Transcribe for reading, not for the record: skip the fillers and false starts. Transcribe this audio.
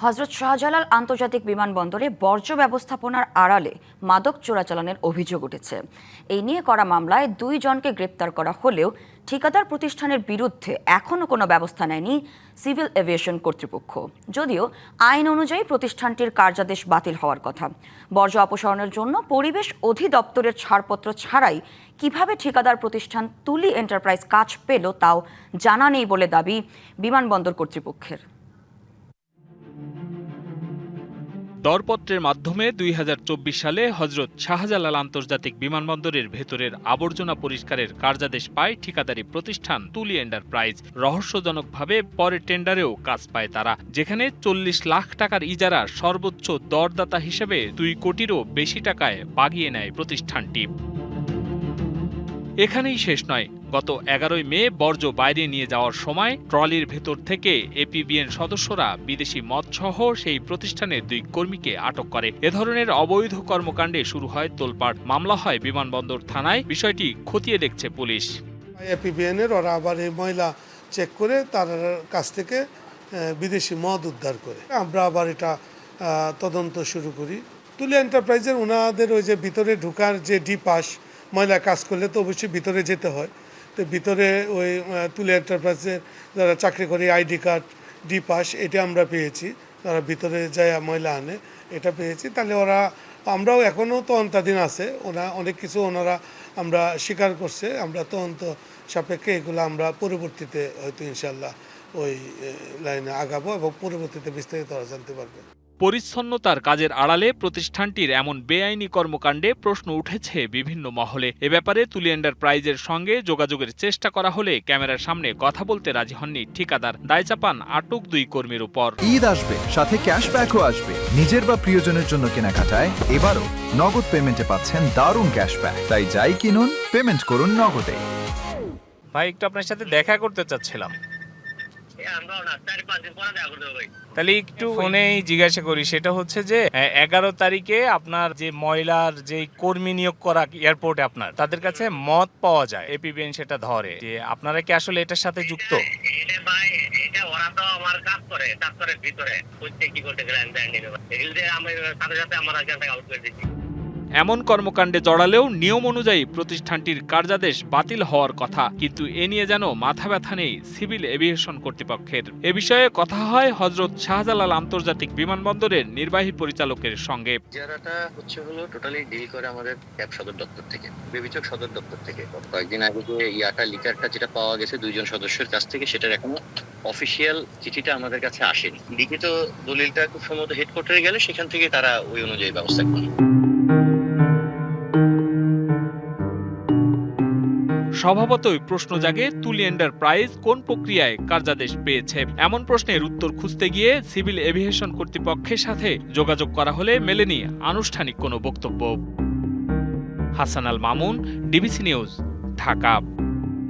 হযরত শাহজালাল আন্তর্জাতিক বিমানবন্দরে বর্জ্য ব্যবস্থাপনার আড়ালে মাদক চোরাচালানের অভিযোগ উঠেছে। এই নিয়ে করা মামলায় 2 জনকে গ্রেপ্তার করা হলেও ঠিকাদার প্রতিষ্ঠানের বিরুদ্ধে এখনও কোনো ব্যবস্থা নেয়নি সিভিল এভিয়েশন কর্তৃপক্ষ। যদিও আইন অনুযায়ী প্রতিষ্ঠানটির কার্যাদেশ বাতিল হওয়ার কথা। বর্জ্য অপসারণের জন্য পরিবেশ অধিদপ্তরের ছাড়পত্র ছাড়াই কিভাবে ঠিকাদার প্রতিষ্ঠান তুলি এন্টারপ্রাইজ কাজ পেল তাও জানা নেই বলে দাবি বিমানবন্দর কর্তৃপক্ষের। দরপত্রের মাধ্যমে 2024 সালে হযরত শাহজালাল আন্তর্জাতিক বিমানবন্দরের ভেতরের আবর্জনা পরিষ্কারের কার্যাদেশ পায় ঠিকাদারি প্রতিষ্ঠান তুলি এন্টারপ্রাইজ। রহস্যজনকভাবে পরে টেন্ডারেও কাজ পায় তারা, যেখানে 40 লাখ টাকার ইজারা সর্বোচ্চ দরদাতা হিসেবে 2 কোটিরও বেশি টাকায় বাগিয়ে নেয় প্রতিষ্ঠানটি। এখানেই শেষ নয়। গত 11 মে বর্জ্য বাইরে নিয়ে যাওয়ার সময় ট্রলির ভেতর থেকে এপিবিএন সদস্যরা বিদেশি মদসহ সেই প্রতিষ্ঠানের 2 কর্মীকে আটক করে। এ ধরনের অবৈধ কর্মকাণ্ডে শুরু হয় তোলপাড়। মামলা হয় বিমানবন্দর থানায়। বিষয়টি খতিয়ে দেখছে পুলিশ। এপিবিএন এর ওরা আবার এই ময়লা চেক করে তার কাছ থেকে বিদেশি মদ উদ্ধার করে। আমরা আবার এটা তদন্ত শুরু করি। তুলি এন্টারপ্রাইজের ওনাদের ওই যে ভিতরে ঢোকার যে ডি পাস, ময়লা কাজ করলে তো অবশ্যই ভিতরে যেতে হয়। তো ভিতরে ওই তুলি এন্টারপ্রাইজের যারা চাকরি করে আইডি কার্ড, ডি পাস এটা আমরা পেয়েছি। তারা ভিতরে যায় ময়লা আনে, এটা পেয়েছি। তাহলে আমরাও এখনও তদন্তাধীন আছে। অনেক কিছু ওনারা আমরা স্বীকার করছে। আমরা তদন্ত সাপেক্ষে এগুলো আমরা পরবর্তীতে হয়তো ইনশাল্লাহ ওই লাইনে আগাবো এবং পরবর্তীতে বিস্তারিত জানতে পারবে। পরিচ্ছন্নতার কাজের আড়ালে প্রতিষ্ঠানটির এমন বেআইনি কর্মকাণ্ডে প্রশ্ন উঠেছে বিভিন্ন মহলে। এ ব্যাপারে তুলি এন্টারপ্রাইজের সঙ্গে যোগাযোগের চেষ্টা করা হলে ক্যামেরার সামনে কথা বলতে রাজি হননি ঠিকাদার। দায় চাপান আটক 2 কর্মীর উপর। ঈদ আসবে, সাথে ক্যাশব্যাকও আসবে। নিজের বা প্রিয়জনের জন্য কেনাকাটায় এবারও নগদ পেমেন্টে পাচ্ছেন দারুণ ক্যাশব্যাক। তাই যাই কিনুন, পেমেন্ট করুন নগদে। ভাই, একটু আপনার সাথে দেখা করতে চাচ্ছিলাম। তাহলে একটু ফোনেই জিজ্ঞাসা করি, সেটা হচ্ছে যে 11 তারিখে আপনার যে ময়লার যে কর্মী নিয়োগ করা এয়ারপোর্টে আপনার তাদের কাছে মদ পাওয়া যায়, এপিবিএন সেটা ধরে, যে আপনারা কি আসলে এটার সাথে যুক্ত? ওরা তো আমার কাজ করে ভিতরে কি করতে গেলেন সাথে সাথে আমার আউট করে দিচ্ছি। এমন কর্মকাণ্ডে জড়ালেও নিয়ম অনুযায়ী প্রতিষ্ঠানটির কার্যাদেশ বাতিল হওয়ার কথা, কিন্তু এ নিয়ে যেন মাথা ব্যথা নেই সিভিল এভিয়েশন কর্তৃপক্ষের। এ বিষয়ে কথা হয় হযরত শাহজালাল আন্তর্জাতিক বিমানবন্দরের নির্বাহী পরিচালকের সঙ্গে। যারাটা হচ্ছে হলো টোটালি ডিল করে আমাদের ক্যাব সদর দপ্তর থেকে, বেবিচক সদর দপ্তর থেকে। কয়েকদিন আগে যে লিকারটা যেটা পাওয়া গেছে 2 জন সদস্যের কাছ থেকে, সেটার এখনো অফিসিয়াল চিঠিটা আমাদের কাছে আসেনি। লিখিত দলিলটা খুব সম্ভবত হেডকোয়ার্টারে গেলে সেখান থেকে তারা ওই অনুযায়ী ব্যবস্থা করে। স্বভাবতই প্রশ্ন জাগে তুলি এন্টারপ্রাইজ কোন প্রক্রিয়ায় কার্যাদেশ পেয়েছে। এমন প্রশ্নের উত্তর খুঁজতে গিয়ে সিভিল এভিয়েশন কর্তৃপক্ষের সাথে যোগাযোগ করা হলে মেলেনি আনুষ্ঠানিক কোনো বক্তব্য। Hasan Al Mamun, DBC news, Dhaka.